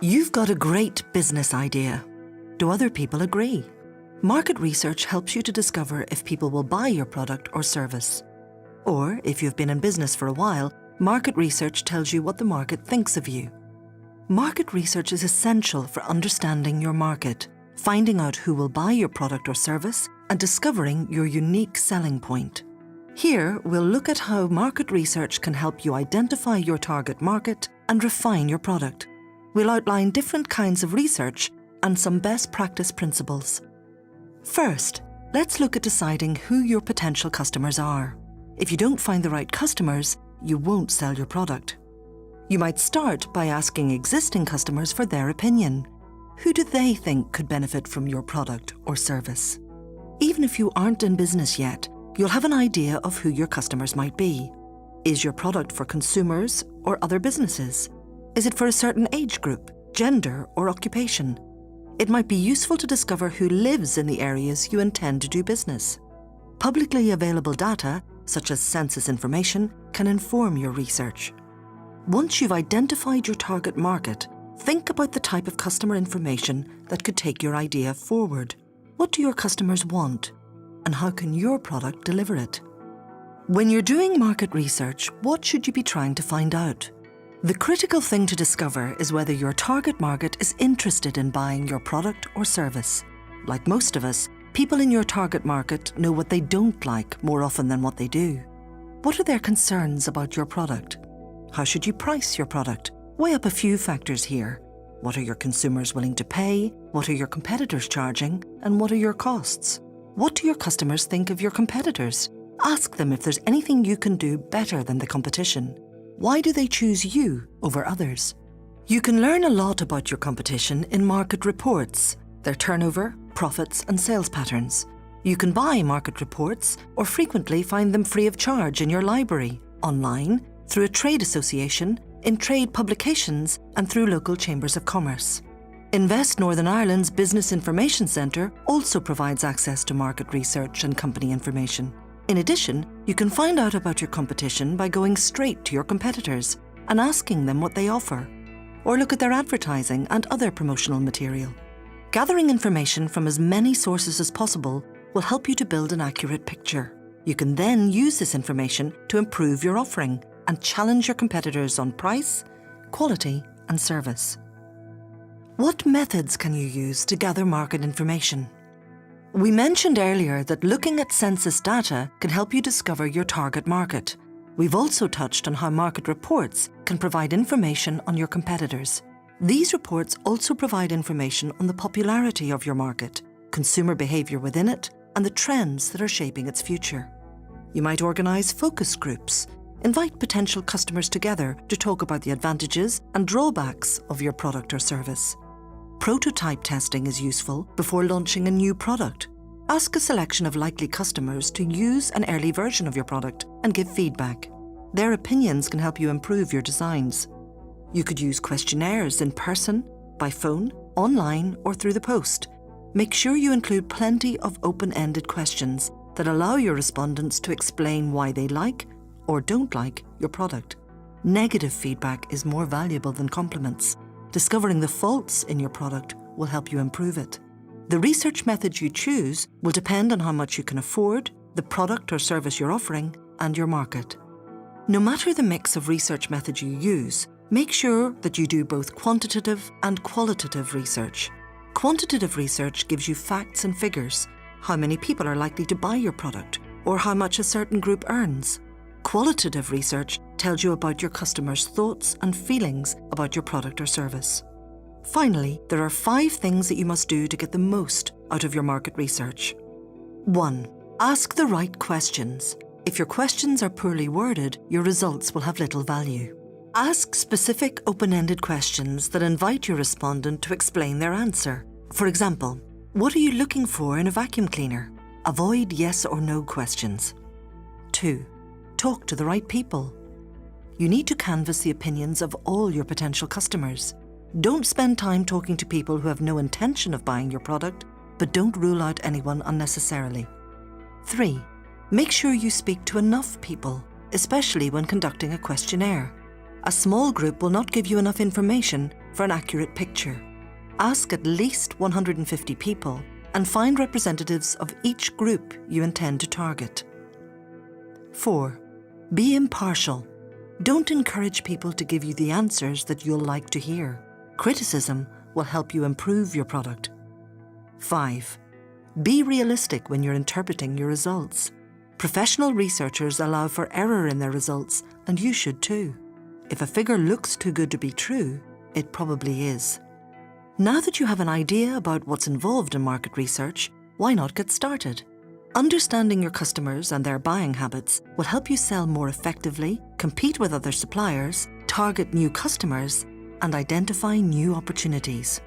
You've got a great business idea. Do other people agree? Market research helps you to discover if people will buy your product or service. Or, if you've been in business for a while, market research tells you what the market thinks of you. Market research is essential for understanding your market, finding out who will buy your product or service, and discovering your unique selling point. Here, we'll look at how market research can help you identify your target market and refine your product. We'll outline different kinds of research and some best practice principles. First, let's look at deciding who your potential customers are. If you don't find the right customers, you won't sell your product. You might start by asking existing customers for their opinion. Who do they think could benefit from your product or service? Even if you aren't in business yet, you'll have an idea of who your customers might be. Is your product for consumers or other businesses? Is it for a certain age group, gender, or occupation? It might be useful to discover who lives in the areas you intend to do business. Publicly available data, such as census information, can inform your research. Once you've identified your target market, think about the type of customer information that could take your idea forward. What do your customers want? And how can your product deliver it? When you're doing market research, what should you be trying to find out? The critical thing to discover is whether your target market is interested in buying your product or service. Like most of us, people in your target market know what they don't like more often than what they do. What are their concerns about your product? How should you price your product? Weigh up a few factors here. What are your consumers willing to pay? What are your competitors charging? And what are your costs? What do your customers think of your competitors? Ask them if there's anything you can do better than the competition. Why do they choose you over others? You can learn a lot about your competition in market reports, their turnover, profits, and sales patterns. You can buy market reports or frequently find them free of charge in your library, online, through a trade association, in trade publications, and through local chambers of commerce. Invest Northern Ireland's Business Information Centre also provides access to market research and company information. In addition, you can find out about your competition by going straight to your competitors and asking them what they offer, or look at their advertising and other promotional material. Gathering information from as many sources as possible will help you to build an accurate picture. You can then use this information to improve your offering and challenge your competitors on price, quality, and service. What methods can you use to gather market information? We mentioned earlier that looking at census data can help you discover your target market. We've also touched on how market reports can provide information on your competitors. These reports also provide information on the popularity of your market, consumer behaviour within it, and the trends that are shaping its future. You might organise focus groups, invite potential customers together to talk about the advantages and drawbacks of your product or service. Prototype testing is useful before launching a new product. Ask a selection of likely customers to use an early version of your product and give feedback. Their opinions can help you improve your designs. You could use questionnaires in person, by phone, online, or through the post. Make sure you include plenty of open-ended questions that allow your respondents to explain why they like or don't like your product. Negative feedback is more valuable than compliments. Discovering the faults in your product will help you improve it. The research method you choose will depend on how much you can afford, the product or service you're offering, and your market. No matter the mix of research methods you use, make sure that you do both quantitative and qualitative research. Quantitative research gives you facts and figures, how many people are likely to buy your product, or how much a certain group earns. Qualitative research tells you about your customers' thoughts and feelings about your product or service. Finally, there are 5 things that you must do to get the most out of your market research. 1. Ask the right questions. If your questions are poorly worded, your results will have little value. Ask specific open-ended questions that invite your respondent to explain their answer. For example, what are you looking for in a vacuum cleaner? Avoid yes or no questions. 2. Talk to the right people. You need to canvass the opinions of all your potential customers. Don't spend time talking to people who have no intention of buying your product, but don't rule out anyone unnecessarily. 3. Make sure you speak to enough people, especially when conducting a questionnaire. A small group will not give you enough information for an accurate picture. Ask at least 150 people and find representatives of each group you intend to target. 4. Be impartial. Don't encourage people to give you the answers that you'll like to hear. Criticism will help you improve your product. 5. Be realistic when you're interpreting your results. Professional researchers allow for error in their results, and you should too. If a figure looks too good to be true, it probably is. Now that you have an idea about what's involved in market research, why not get started? Understanding your customers and their buying habits will help you sell more effectively, compete with other suppliers, target new customers, and identify new opportunities.